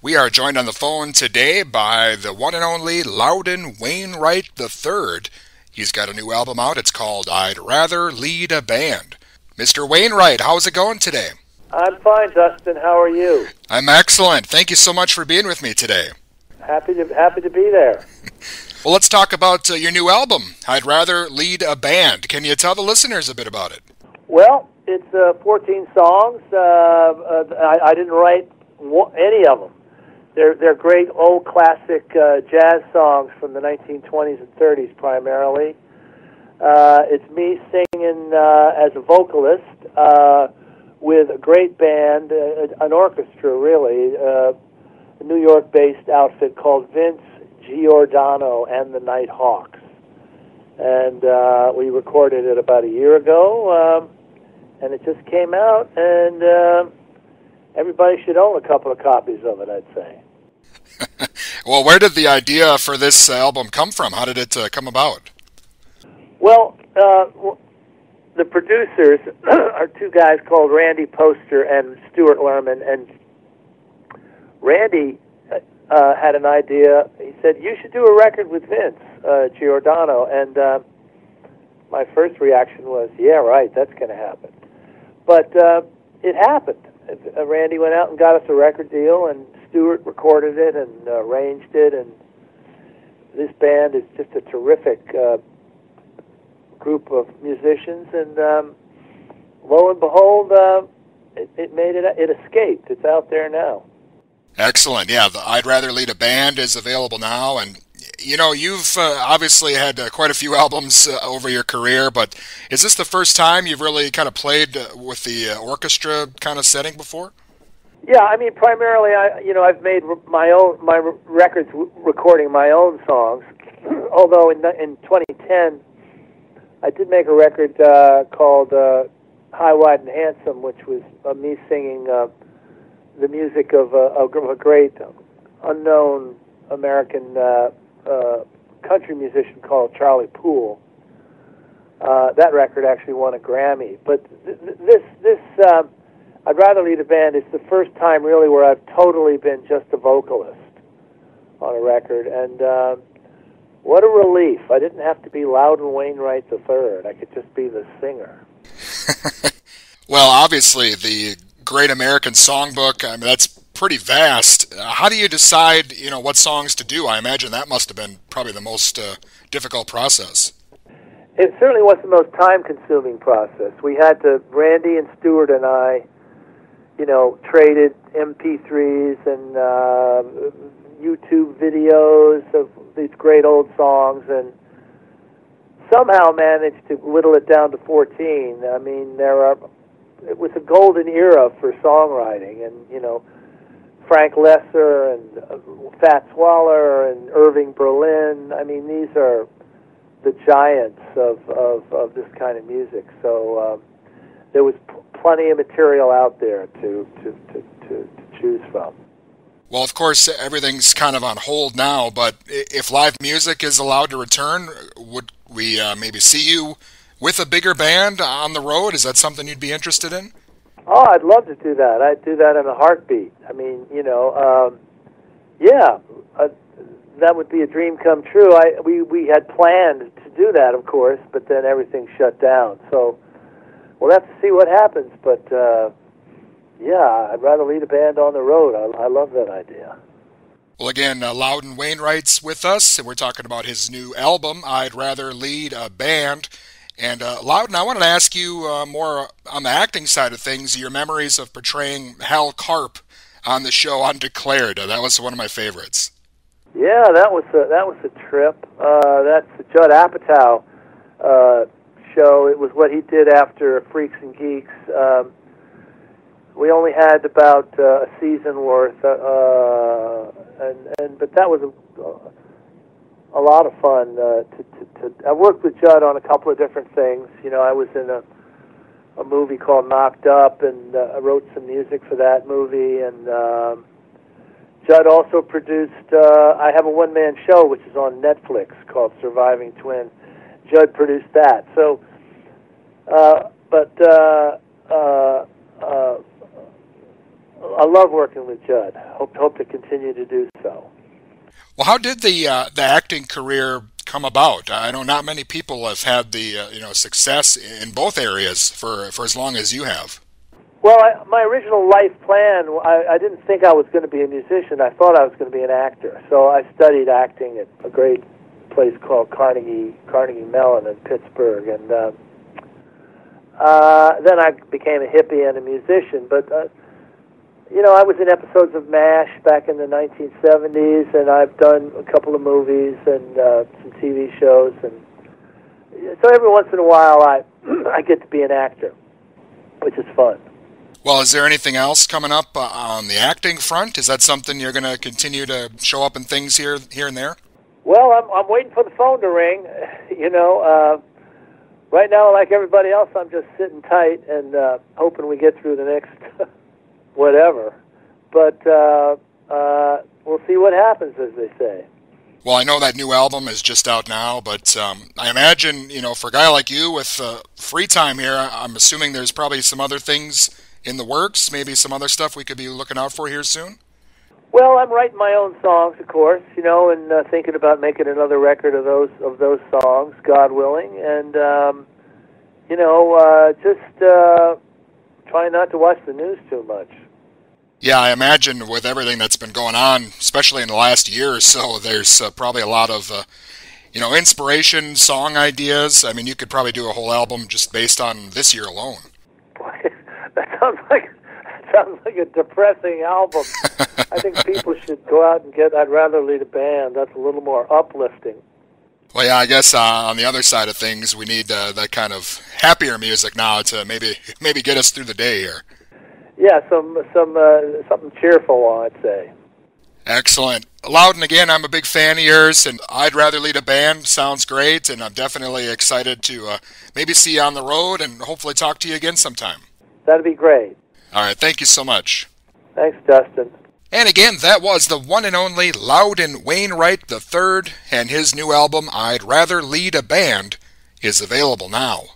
We are joined on the phone today by the one and only Loudon Wainwright III. He's got a new album out. It's called I'd Rather Lead a Band. Mr. Wainwright, how's it going today? I'm fine, Dustin. How are you? I'm excellent. Thank you so much for being with me today. Happy to be there. Well, let's talk about your new album, I'd Rather Lead a Band. Can you tell the listeners a bit about it? Well, it's 14 songs. I didn't write any of them. They're great old classic jazz songs from the 1920s and 30s primarily. It's me singing as a vocalist with a great band, an orchestra really, a New York-based outfit called Vince Giordano and the Night Hawks. And we recorded it about a year ago, and it just came out, and everybody should own a couple of copies of it, I'd say. Well, where did the idea for this album come from? How did it come about? Well, the producers are two guys called Randy Poster and Stuart Lerman, and Randy had an idea. He said, you should do a record with Vince Giordano, and my first reaction was, yeah, right, that's going to happen. But it happened. Randy went out and got us a record deal, and Stuart recorded it and arranged it, and this band is just a terrific group of musicians, and lo and behold, it escaped. It's out there now. Excellent. Yeah, the I'd Rather Lead a Band is available now, and you know, you've obviously had quite a few albums over your career, but is this the first time you've really kind of played with the orchestra kind of setting before? Yeah, I mean, primarily, I've made my records recording my own songs. Although in 2010, I did make a record called High, Wide, and Handsome, which was me singing the music of a great unknown American country musician called Charlie Poole. That record actually won a Grammy. But this I'd Rather Lead a Band is the first time really where I've totally been just a vocalist on a record, and what a relief. I didn't have to be Loudon Wainwright III. I could just be the singer. Well, obviously, the Great American Songbook, I mean, that's pretty vast. How do you decide, what songs to do? I imagine that must have been probably the most difficult process. It certainly was the most time-consuming process. We had to, Randy and Stuart and I, traded MP3s and YouTube videos of these great old songs, and somehow managed to whittle it down to 14. I mean, it was a golden era for songwriting, and Frank Lesser and Fats Waller and Irving Berlin. I mean, these are the giants of this kind of music. So there was plenty of material out there to choose from. Well, of course, everything's kind of on hold now, but if live music is allowed to return, would we maybe see you with a bigger band on the road? Is that something you'd be interested in? Oh, I'd love to do that. I'd do that in a heartbeat. I mean, that would be a dream come true. We had planned to do that, of course, but then everything shut down. So we'll have to see what happens, but I'd rather lead a band on the road. I love that idea. Well, again, Loudon Wainwright's with us, and we're talking about his new album, I'd Rather Lead a Band. And Loudon, I wanted to ask you more on the acting side of things, your memories of portraying Hal Karp on the show Undeclared. That was one of my favorites. Yeah, that was a trip. That's the Judd Apatow show. It was what he did after Freaks and Geeks. We only had about a season worth, but that was a lot of fun. I worked with Judd on a couple of different things. I was in a movie called Knocked Up, and I wrote some music for that movie. And Judd also produced. I have a one-man show which is on Netflix called Surviving Twin. Judd produced that. So, I love working with Judd. Hope to continue. continue to do so. Well, how did the acting career come about? I know not many people have had the success in both areas for as long as you have. Well, my original life plan, I didn't think I was going to be a musician. I thought I was going to be an actor. So I studied acting at a great place called Carnegie Mellon in Pittsburgh, and then I became a hippie and a musician. But I was in episodes of MASH back in the 1970s, and I've done a couple of movies and some TV shows, and so every once in a while I get to be an actor, which is fun. Well, is there anything else coming up on the acting front? Is that something you're going to continue to show up in things here and there? Well, I'm waiting for the phone to ring. Right now, like everybody else, I'm just sitting tight and hoping we get through the next whatever. But we'll see what happens, as they say. Well, I know that new album is just out now, but I imagine, for a guy like you with free time here, I'm assuming there's probably some other things in the works, maybe some other stuff we could be looking out for here soon? Well, I'm writing my own songs, of course, and thinking about making another record of those songs, God willing, and just trying not to watch the news too much. Yeah, I imagine with everything that's been going on, especially in the last year or so, there's probably a lot of inspiration, song ideas. I mean, you could probably do a whole album just based on this year alone. That sounds like a depressing album. I think people should go out and get I'd Rather Lead a Band. That's a little more uplifting. Well, yeah, I guess on the other side of things, we need that kind of happier music now to maybe get us through the day here. Yeah, something cheerful, I'd say. Excellent. Loudon, again, I'm a big fan of yours, and I'd Rather Lead a Band sounds great, and I'm definitely excited to maybe see you on the road and hopefully talk to you again sometime. That'd be great. All right, thank you so much. Thanks, Dustin. And again, that was the one and only Loudon Wainwright III, and his new album, I'd Rather Lead a Band, is available now.